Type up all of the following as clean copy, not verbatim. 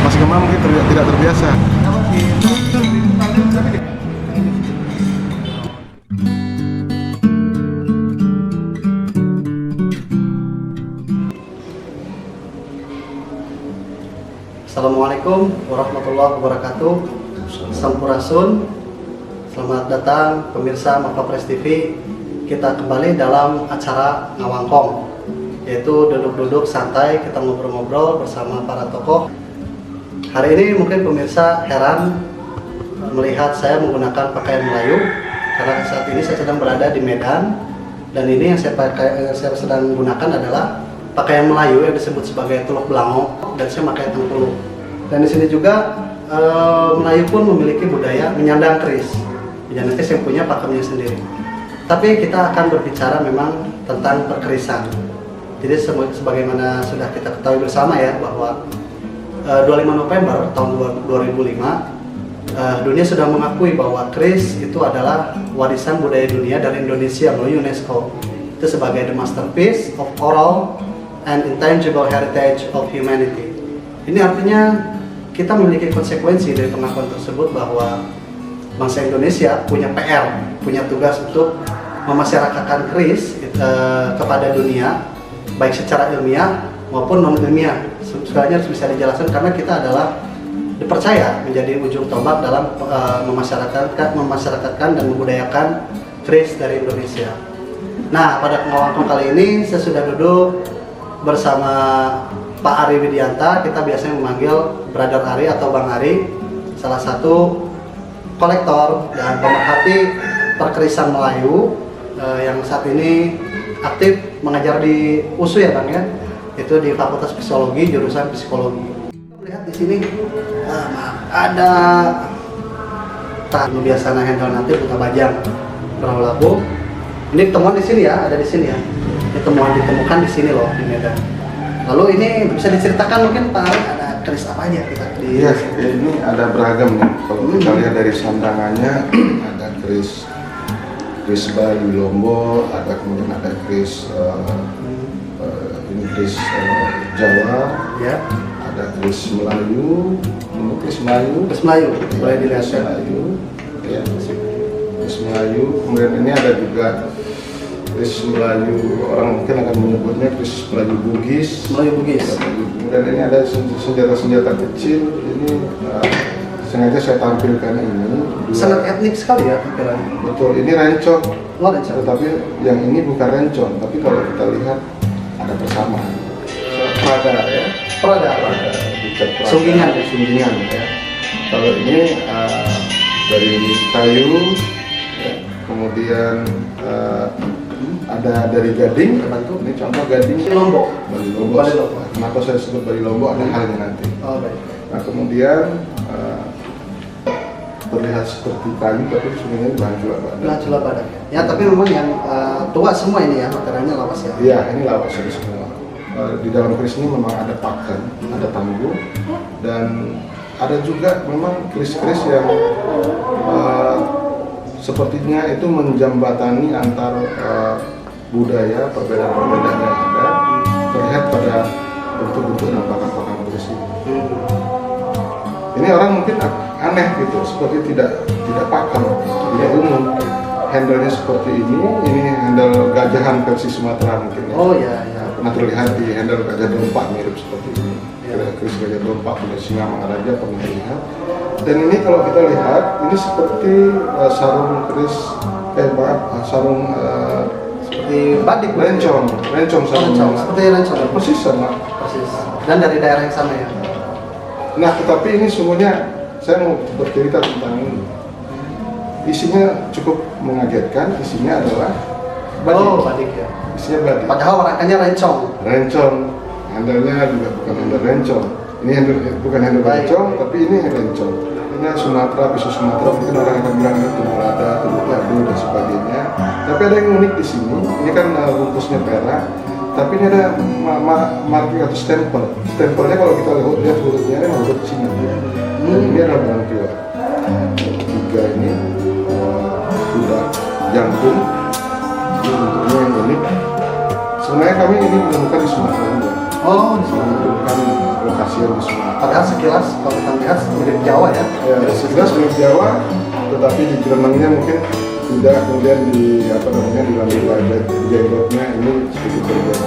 Mas Gemma mungkin tidak terbiasa. Assalamualaikum warahmatullahi wabarakatuh. Sampurasun. Selamat datang pemirsa Mapapres TV. Kita kembali dalam acara Ngawangkong, yaitu duduk-duduk santai, kita ngobrol-ngobrol bersama para tokoh. Hari ini mungkin pemirsa heran melihat saya menggunakan pakaian Melayu, karena saat ini saya sedang berada di Medan, dan ini yang saya sedang gunakan adalah pakaian Melayu yang disebut sebagai tuluk belango, dan saya pakai tengkuluk. Dan di sini juga Melayu pun memiliki budaya menyandang keris. Menyandang keris yang punya pakemnya sendiri. Tapi kita akan berbicara memang tentang perkerisan. Jadi sebagaimana sudah kita ketahui bersama ya, bahwa 25 November tahun 2005 dunia sudah mengakui bahwa keris itu adalah warisan budaya dunia dari Indonesia melalui UNESCO. Itu sebagai the masterpiece of oral and intangible heritage of humanity. Ini artinya kita memiliki konsekuensi dari pengakuan tersebut bahwa bangsa Indonesia punya PR, punya tugas untuk memasyarakatkan keris kepada dunia, baik secara ilmiah maupun non ilmiah. Segalanya harus bisa dijelaskan karena kita adalah dipercaya menjadi ujung tombak dalam memasyarakatkan dan membudayakan keris dari Indonesia. Nah, pada Ngawangkong kali ini saya sudah duduk bersama Pak Ari Widianta. Kita biasanya memanggil Brother Ari atau Bang Ari, salah satu kolektor dan pemerhati perkerisan Melayu yang saat ini aktif mengajar di USU ya Bang ya, itu di Fakultas Psikologi, jurusan Psikologi. Lihat di sini ada biasanya handle nanti buta bajang perahu labu. Ini temuan di sini ya, ada di sini ya. Ini ditemukan di sini loh di Medan. Lalu ini bisa diceritakan mungkin Pak Ali, ada keris apa aja kita di? Iya, ini ada beragam nih. Kalau kita lihat dari sandangannya, ada keris Bali Lombok, ada kemudian ada keris keris Jawa, ya. Ada keris Melayu, keris Melayu, boleh dilihat Melayu, ya. Keris Melayu, kemudian ini ada juga keris Melayu, orang mungkin akan menyebutnya keris Melayu Bugis. Kemudian ini ada senjata-senjata kecil. Ini sengaja saya tampilkan ini. Sangat etnik sekali ya tampilannya. Betul, ini rencong. Oh, rencong. Tetapi yang ini bukan rencong, tapi kalau kita lihat ada persamaan. Prada ya. Prada. Sunggingan ya. Kalau ini dari kayu, ya. Kemudian ada dari gading, terbantu. Ini contoh gading. Lombok. Bali Lombok. Kenapa saya sebut Bali Lombok? Ada halnya nanti. Oh, baik. Nah kemudian terlihat seperti kayu, tapi sebenarnya bahan jula badak. Ya, tapi memang yang tua semua ini ya, materialnya lawas ya. Iya, ini lawas ini semua. Di dalam keris ini memang ada paken, ada tangguh, dan ada juga memang keris-keris yang sepertinya itu menjembatani antar budaya, perbedaan-perbedaan yang ada, terlihat pada bentuk-bentuk dan pakan-pakan keris ini. Ini orang mungkin aneh gitu, seperti tidak pakem, tidak umum. Handle-nya seperti ini handle gajahan versi Sumatera mungkin ya. Oh ya. Pernah terlihat di handle gajah dompak mirip seperti ini. Keris gajah dompak punya singa Mangaraja pernah lihat. Dan ini kalau kita lihat, ini seperti sarung keris, sarung seperti batik, rencong sarung. Seperti rencong. Persis sama. Persis. Dan dari daerah yang sama ya. Nah, tetapi ini semuanya saya mau bercerita tentang ini. Isinya cukup mengagetkan. Isinya adalah badik. Oh, badik ya. Isinya badik. Padahal warnanya rencong. Handle-nya juga bukan handle rencong. Ini handle bukan handle rencong, tapi ini rencong. Ini Sumatera, pisau Sumatera, mungkin orang akan bilang ini tumulada, tumuladu dan sebagainya. Tapi ada yang unik di sini. Ini kan bungkusnya perak. Tapi ini ada marking atau stempel. Stempelnya kalau kita lihat hurufnya ini huruf Cina. Dan ini adalah barang pure. Tiga ini kuda jantung sebenarnya kami ini menemukan di Sumatera juga. Oh, di sana. Menemukan lokasi yang di Sumatera. Padahal sekilas kalau kita lihat mirip Jawa ya. Ya, sekilas mirip Jawa, tetapi di Jeremannya mungkin tidak, kemudian di apa namanya di lantai jenggotnya ini sedikit berbeda.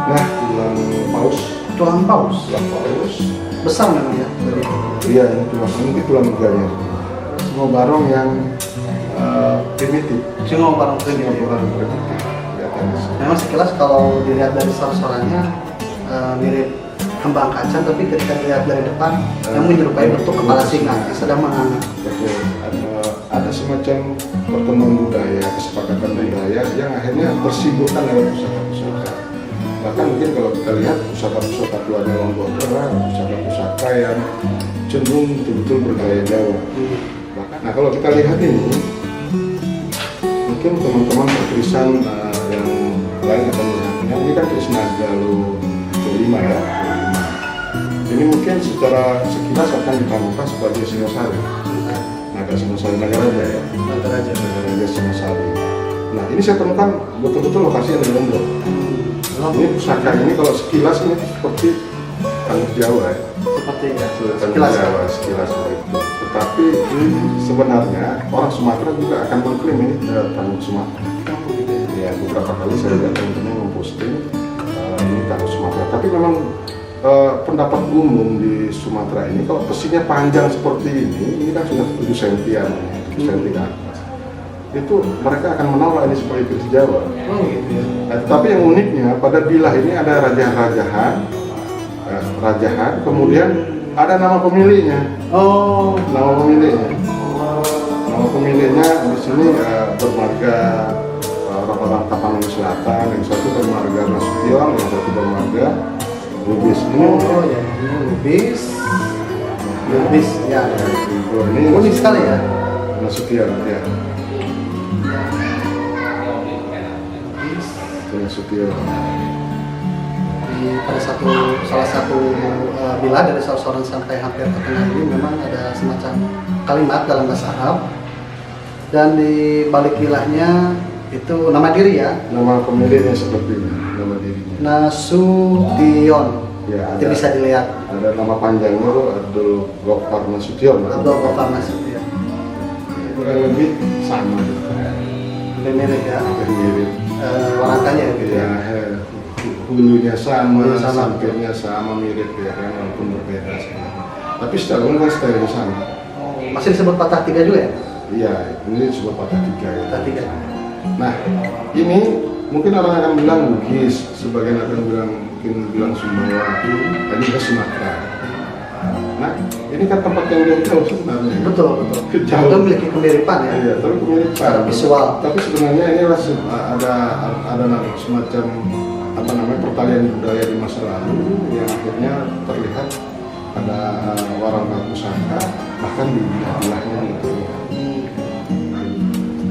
Nah, Tulang paus. tulang paus, Besar memang ya. Dari iya ini tulang mungkin tulang iganya. Semua barong yang primitif, Cuma barang semua primitif. barong primitif. Kelihatannya sih. Memang sekilas kalau dilihat dari sor-sorannya mirip kembang kacang, tapi ketika dilihat dari depan yang menyerupai bentuk kepala singa yang sedang menganga. Betul. Ada semacam pertemuan budaya, kesepakatan budaya yang akhirnya tersibukkan lewat pusaka-pusaka. Bahkan mungkin kalau kita lihat pusaka-pusaka keluarga Lombok Utara, pusaka-pusaka yang cenderung betul-betul bergaya Jawa. Bahkan, nah kalau kita lihat ini, mungkin teman-teman bertulisan yang lain akan melihatnya, ini kan tulis Nagalo kelima ya. Ini mungkin secara sekilas akan ditemukan sebagai Singosari. Naga Singosari, Naga Raja ya. Naga Raja Singosari. Nah ini saya temukan betul-betul lokasi yang di Lombok. Ini pusaka ini kalau sekilas ini seperti Tangguh Jawa ya. Seperti ya. Tangguh Sekilas. Jawa, sekilas begitu. Tetapi sebenarnya orang Sumatera juga akan mengklaim ini Tangguh Sumatera. Ya beberapa kali saya lihat teman-teman memposting ini Tangguh Sumatera. Tapi memang pendapat umum di Sumatera ini kalau besinya panjang seperti ini kan sudah 7 cm, 7 cm ke atas. Itu mereka akan menolak ini sebagai keris Jawa. Oh gitu ya. Nah, tetapi yang uniknya pada bilah ini ada rajahan, kemudian ada nama pemiliknya. Oh. Nama pemiliknya. Nama pemiliknya di sini bermarga orang-orang Tapanuli Selatan, yang satu bermarga Nasution, yang satu bermarga Lubis. Oh ya, ini Lubis. Lubis ya. Ini Unik sekali ya. Nasution ya. Lubis. Nasution. Pada salah satu bila dari sor-soran sampai hampir ke tengah ini memang ada semacam kalimat dalam bahasa Arab, dan di balik bilahnya itu nama diri ya, Nama pemiliknya seperti ini, nama dirinya. Nasution. Ya, Itu bisa dilihat. ada nama panjangnya itu Abdul Ghaffar Nasution. Abdul Ghaffar Nasution. Kurang lebih sama, Lebih mirip ya. hampir mirip. Warnanya gitu ya. Ya, hulunya sama, Hulunya sama. sampirnya sama, mirip ya kan, walaupun berbeda sebenarnya. Tapi secara umum kan stylenya sama. Oh, masih disebut patah tiga juga ya? Iya, ini sebuah patah tiga ya. Patah tiga. Nah, ini mungkin orang akan bilang Bugis, sebagian akan bilang Sumbawa, tadi ke Sumatera. Nah, ini kan tempat yang jauh sebenarnya. Betul. Jauh. Itu memiliki kemiripan ya. Iya, tapi kemiripan Secara visual. Tapi sebenarnya ini ada semacam apa namanya pertalian budaya di masa lalu yang akhirnya terlihat ada warna pusaka, bahkan di bilah-bilahnya gitu.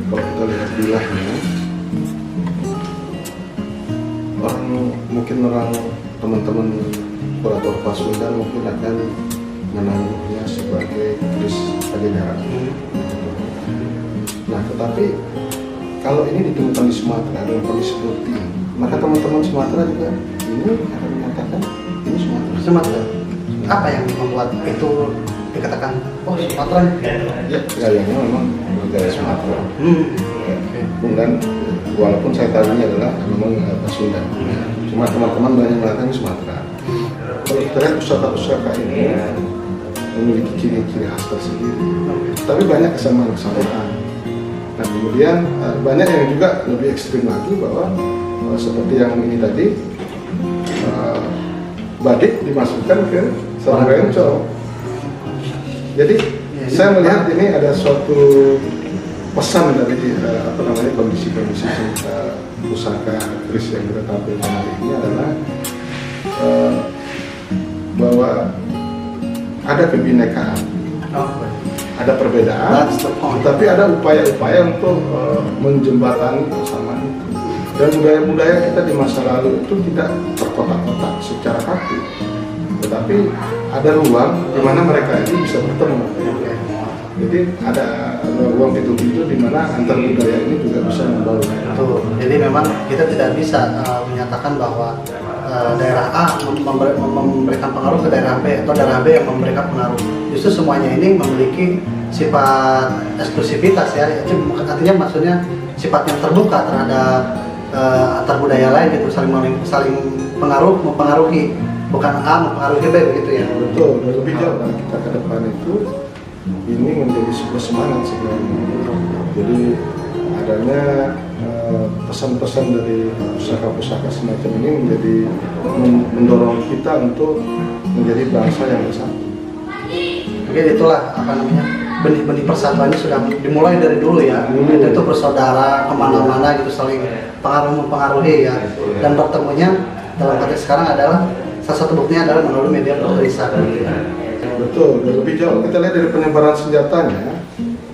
Kalau kita lihat bilahnya, orang teman-teman kurator Pasundan mungkin akan menanggungnya sebagai keris Pajajaran. Nah, tetapi kalau ini ditemukan di Sumatera dalam kondisi seperti ini, maka teman-teman Sumatera juga ini akan menyatakan ini Sumatera. Sumatera. Apa yang membuat itu dikatakan oh Sumatera? Ya, gayanya memang gaya Sumatera. Dan walaupun saya tahu ini adalah memang Pasundan. Cuma teman-teman banyak mengatakan ini Sumatera. Kalau kita lihat pusaka-pusaka ini memiliki ciri-ciri khas tersendiri, tapi banyak kesamaan-kesamaan. Nah kemudian banyak yang juga lebih ekstrim lagi bahwa seperti yang ini tadi badik dimasukkan ke sarung rencong. Jadi saya melihat ini ada suatu pesan dari kondisi-kondisi pusaka keris yang kita tampilkan hari ini adalah bahwa ada kebinekaan, ada perbedaan, tapi ada upaya-upaya untuk menjembatani persamaan itu. Dan budaya-budaya kita di masa lalu itu tidak terkotak-kotak secara kaku, tetapi ada ruang di mana mereka ini bisa bertemu. Jadi ada ruang pintu-pintu di mana antar budaya ini juga bisa membangun. Jadi memang memang kita tidak bisa menyatakan bahwa daerah A memberikan pengaruh ke daerah B atau daerah B yang memberikan pengaruh. Justru semuanya ini memiliki sifat eksklusivitas ya, artinya maksudnya sifat yang terbuka terhadap antar budaya lain gitu, saling mempengaruhi, bukan A mempengaruhi B begitu ya. Betul, dan lebih jauh kan kita ke depan itu ini menjadi sebuah semangat sebenarnya. Jadi adanya pesan-pesan dari pusaka-pusaka semacam ini menjadi mendorong kita untuk menjadi bangsa yang bersatu. Mungkin itulah apa namanya, benih-benih persatuan ini sudah dimulai dari dulu ya. Itu bersaudara kemana-mana gitu, saling mempengaruhi ya. Dan bertemunya dalam konteks sekarang adalah salah satu buktinya adalah melalui media bertulisan. Betul, dan lebih jauh kita lihat dari penyebaran senjatanya,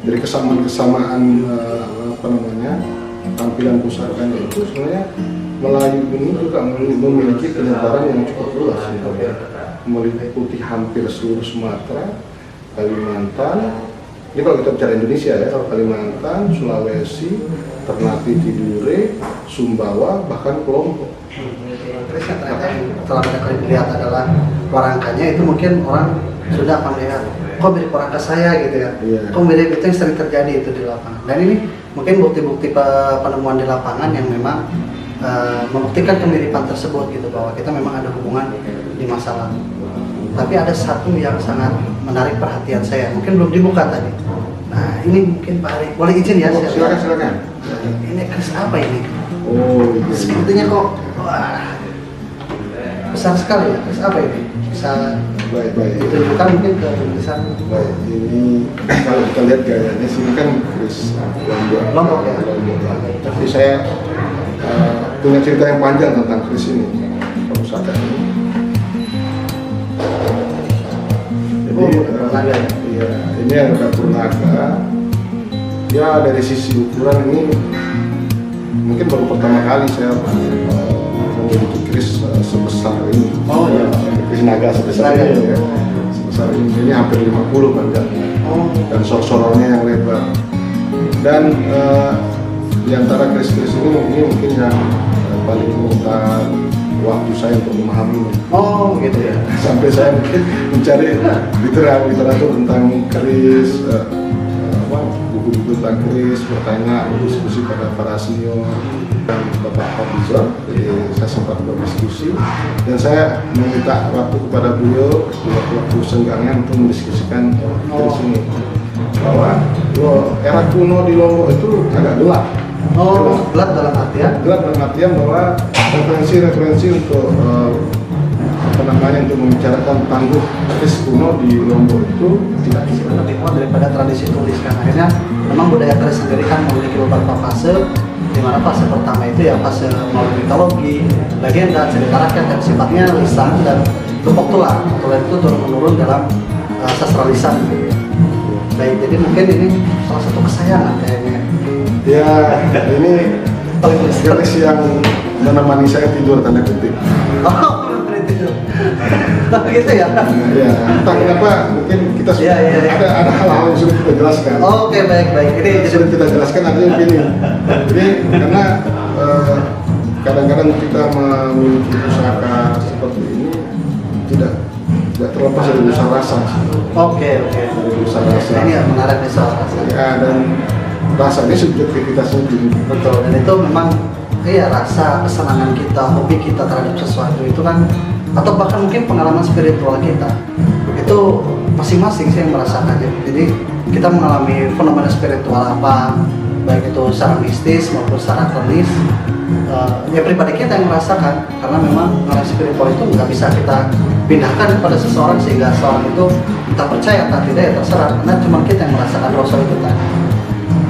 dari kesamaan tampilan pusakanya itu sebenarnya Melayu ini juga memiliki penyebaran yang cukup luas, meliputi hampir seluruh Sumatera, Kalimantan. Ini kalau kita bicara Indonesia ya, Kalimantan, Sulawesi, Ternate Tidore, Sumbawa, bahkan Lombok. Terus yang ternyata setelah mereka dilihat adalah warangkanya, itu mungkin orang sudah akan melihat, kok mirip warangka saya gitu ya, kok mirip, itu yang sering terjadi itu di lapangan. Dan ini mungkin bukti-bukti penemuan di lapangan yang memang membuktikan kemiripan tersebut gitu, bahwa kita memang ada hubungan di masa lalu. Tapi ada satu yang sangat menarik perhatian saya, mungkin belum dibuka tadi. Nah ini mungkin Pak Ari, boleh izin ya? Silakan. Ini keris apa ini? Oh, sepertinya kok wah, besar sekali ya, keris apa ini? Bisa baik. ditunjukkan mungkin ke tulisan. Baik, ini kalau kita lihat gayanya sini kan keris Lombok ya. Tapi saya punya cerita yang panjang tentang keris ini, pusaka ini. Jadi ini yang udah Purnaga. Ya dari sisi ukuran ini mungkin baru pertama kali saya memiliki keris sebesar ini. Oh iya. Keris naga sebesar ini ya. Sebesar ini hampir 50 panjangnya. Dan sorsornya yang lebar. Dan di antara keris-keris ini mungkin yang paling memutar waktu saya untuk memahami. Oh gitu ya. Sampai saya mungkin mencari literatur tentang keris, buku-buku tentang keris, bertanya, berdiskusi pada para senior dan Bapak Fadlizon. Jadi saya sempat berdiskusi dan saya meminta waktu kepada beliau waktu senggangnya untuk mendiskusikan keris ini, bahwa era kuno di Lombok itu agak gelap. Gelap dalam artian bahwa referensi untuk untuk membicarakan tangguh keris kuno di Lombok itu tidak lebih kuat daripada tradisi tulis kan. Akhirnya memang budaya keris sendiri kan memiliki beberapa fase, di mana fase pertama itu ya fase melalui mitologi, legenda, cerita rakyat yang sifatnya lisan dan tumpuk tulang. Tulang itu turun menurun dalam sastra lisan. Baik, jadi mungkin ini salah satu kesayangan kayaknya. Ya, ini keris yang menemani saya tidur tanda kutip. Gitu ya? Ya, entah kenapa mungkin kita sudah ada hal-hal yang sudah kita jelaskan. Oke, baik. Ini sudah kita jelaskan artinya begini. Jadi karena kadang-kadang kita memiliki pusaka seperti ini tidak terlepas dari usaha rasa. Oke. Dari usaha rasa. Ini yang menarik nih soal rasa. Ya, dan rasa ini subjektivitasnya tinggi. Betul. Dan itu memang rasa kesenangan kita, hobi kita terhadap sesuatu itu kan, atau bahkan mungkin pengalaman spiritual kita itu masing-masing sih yang merasakan. Jadi kita mengalami fenomena spiritual apa, baik itu secara mistis maupun secara klinis, ya pribadi kita yang merasakan, karena memang pengalaman spiritual itu nggak bisa kita pindahkan kepada seseorang sehingga seorang itu entah percaya atau tidak ya terserah, karena cuma kita yang merasakan rasa itu tadi.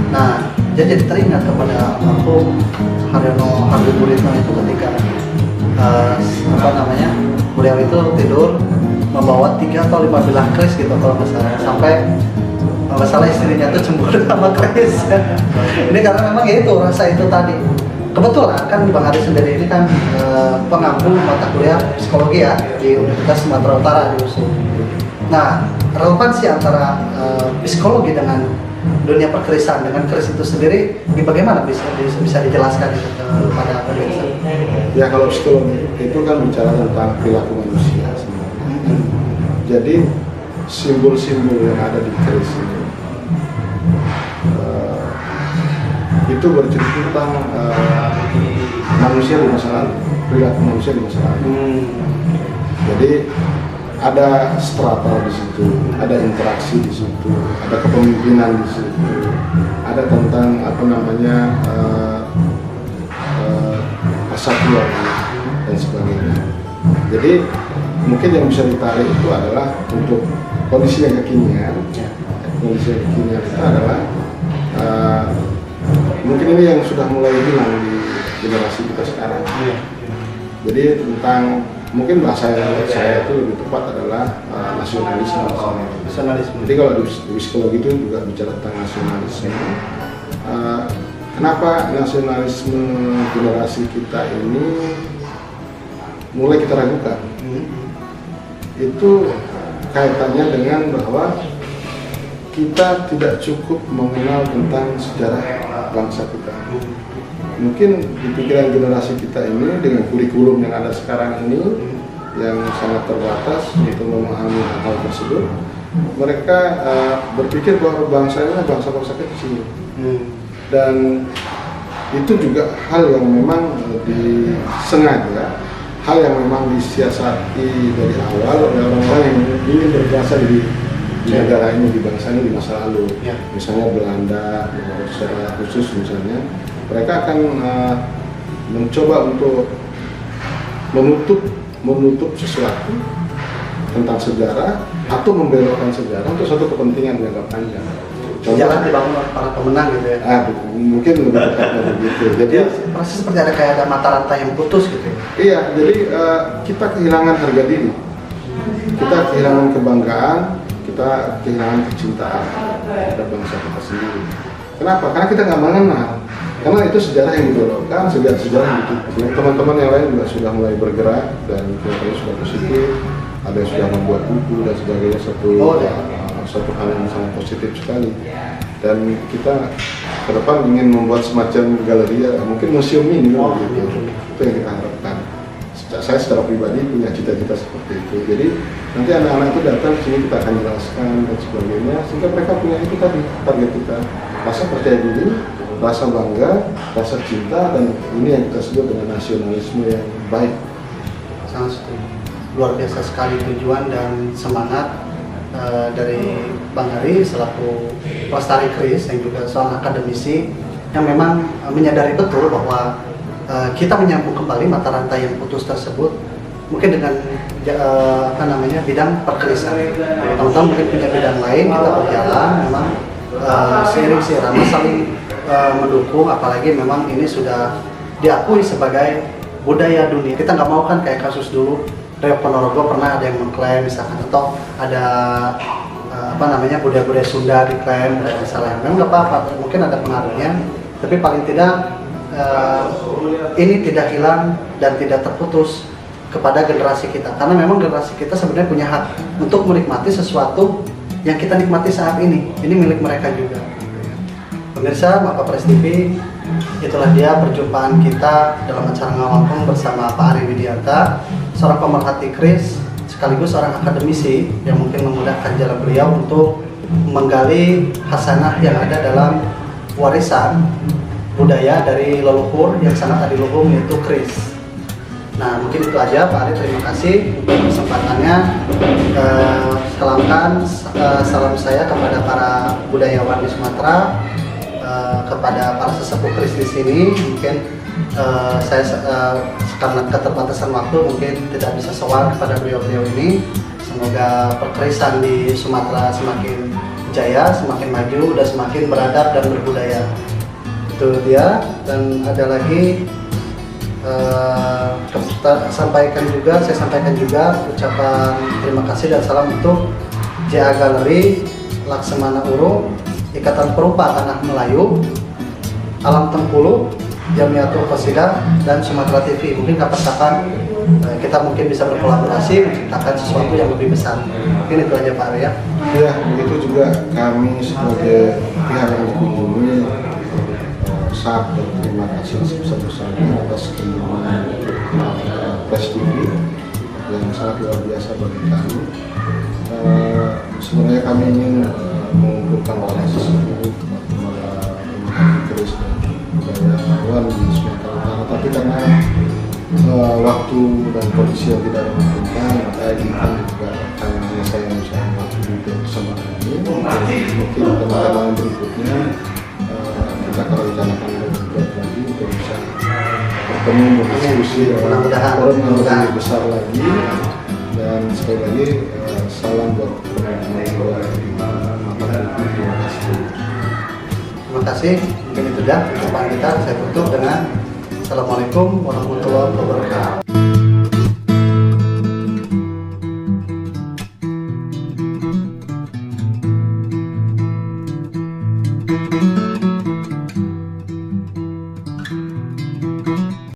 Nah, jadi teringat kepada almarhum Haryono Hardipuritno itu ketika beliau itu tidur membawa 3 atau 5 bilah keris gitu kalau nggak salah, sampai nggak salah istrinya itu cemburu sama keris. Ini karena memang ya itu rasa itu tadi. Kebetulan kan Bang Ari sendiri ini kan pengampu mata kuliah psikologi ya di Universitas Sumatera Utara di USU. Nah, relevansi antara psikologi dengan dunia perkerisan dengan keris itu sendiri, ini bagaimana bisa dijelaskan kepada pemirsa? Ya kalau psikologi itu kan bicara tentang perilaku manusia sebenarnya. Jadi simbol-simbol yang ada di keris itu bercerita tentang manusia di masa lalu, perilaku manusia di masa lalu. Jadi ada strata di situ, ada interaksi di situ, ada kepemimpinan di situ, ada tentang kesatuan dan sebagainya. Jadi mungkin yang bisa ditarik itu adalah untuk kondisi yang kekinian. Kondisi yang kekinian itu adalah mungkin ini yang sudah mulai hilang di generasi kita sekarang. Jadi tentang mungkin bahasa yang saya itu lebih tepat adalah nasionalisme. Jadi kalau di psikologi itu juga bicara tentang nasionalisme. Kenapa nasionalisme generasi kita ini mulai kita ragukan? Itu kaitannya dengan bahwa kita tidak cukup mengenal tentang sejarah bangsa kita. Mungkin di pikiran generasi kita ini dengan kurikulum yang ada sekarang ini yang sangat terbatas untuk memahami hal tersebut, mereka berpikir bahwa bangsa ini bangsa-bangsa kecil. Dan itu juga hal yang memang disengaja, hal yang memang disiasati dari awal oleh orang-orang yang ingin berkuasa di negara ini, di bangsa ini di masa lalu. Misalnya Belanda secara khusus misalnya, mereka akan mencoba untuk menutup sesuatu tentang sejarah atau membelokkan sejarah untuk suatu kepentingan jangka panjang. Jangan dibangun oleh para pemenang gitu ya. Mungkin lebih tepatnya begitu. Jadi persis seperti ada mata rantai yang putus gitu. Iya, jadi kita kehilangan harga diri, kita kehilangan kebanggaan, kita kehilangan kecintaan terhadap bangsa kita sendiri. Kenapa? Karena kita nggak mengenal. Karena itu sejarah yang dibelokkan, sejarah yang ditutup. Teman-teman yang lain juga sudah mulai bergerak dan kelihatannya sudah positif. Ada yang sudah membuat buku dan sebagainya, satu hal yang sangat positif sekali. Dan kita ke depan ingin membuat semacam galeri, mungkin museum ini gitu. Itu yang kita harapkan. Saya secara pribadi punya cita-cita seperti itu. Jadi nanti anak-anak itu datang sini, kita akan jelaskan dan sebagainya, sehingga mereka punya itu tadi target kita, rasa percaya diri, rasa bangga, rasa cinta, dan ini yang kita sebut dengan nasionalisme yang baik. Sangat luar biasa sekali tujuan dan semangat dari Bang Ari selaku pelestari keris yang juga seorang akademisi yang memang menyadari betul bahwa kita menyambung kembali mata rantai yang putus tersebut mungkin dengan bidang perkerisan. Teman-teman mungkin punya bidang lain, kita berjalan memang seiring seirama saling mendukung, apalagi memang ini sudah diakui sebagai budaya dunia. Kita nggak mau kan kayak kasus dulu Rio Ponorogo pernah ada yang mengklaim misalkan, atau ada budaya-budaya Sunda diklaim dan misalnya, memang nggak apa-apa, mungkin ada pengaruhnya, tapi paling tidak ini tidak hilang dan tidak terputus kepada generasi kita, karena memang generasi kita sebenarnya punya hak untuk menikmati sesuatu yang kita nikmati saat ini milik mereka juga. Pemirsa Maka Press TV, itulah dia perjumpaan kita dalam acara Ngawangkong bersama Pak Ari Widianta, seorang pemerhati keris sekaligus seorang akademisi yang mungkin memudahkan jalan beliau untuk menggali hasanah yang ada dalam warisan budaya dari leluhur yang sangat adiluhung, yaitu keris. Nah, mungkin itu aja Pak Ari, terima kasih untuk kesempatannya. Salam saya kepada para budayawan di Sumatera, kepada para sesepuh keris di sini. Mungkin saya karena keterbatasan waktu mungkin tidak bisa sowan kepada beliau-beliau ini. Semoga perkerisan di Sumatera semakin jaya, semakin maju, dan semakin beradab dan berbudaya. Itu dia. Dan ada lagi saya sampaikan juga ucapan terima kasih dan salam untuk JA Galeri, Laksamana Urung, Ikatan Perupa Tanah Melayu, Alam Tengkulu, Jamiatul Qasidah dan Sumatera TV. Mungkin kapan-kapan kita mungkin bisa berkolaborasi menciptakan sesuatu yang lebih besar. Mungkin itu aja Pak Arya. Ya, begitu juga kami sebagai pihak yang dikunjungi sangat berterima kasih sebesar-besarnya atas kunjungan Press TV yang sangat luar biasa bagi kami. Sebenarnya kami ingin mengumpulkan orasi seluruh turis dan budayawan di Sumatera Utara, tapi karena waktu dan kondisi yang tidak memungkinkan, maka izinkan juga karena saya bisa mewakili kesempatan ini. Mungkin teman-teman berikutnya kita akan rencanakan lebih lagi untuk bisa bertemu berdiskusi Mudah-mudahan lebih besar lagi. Dan sekali lagi salam buat teman-teman. Terima kasih. Terima kasih. Mungkin itu dah perjumpaan kita. Saya tutup dengan Assalamualaikum warahmatullahi wabarakatuh.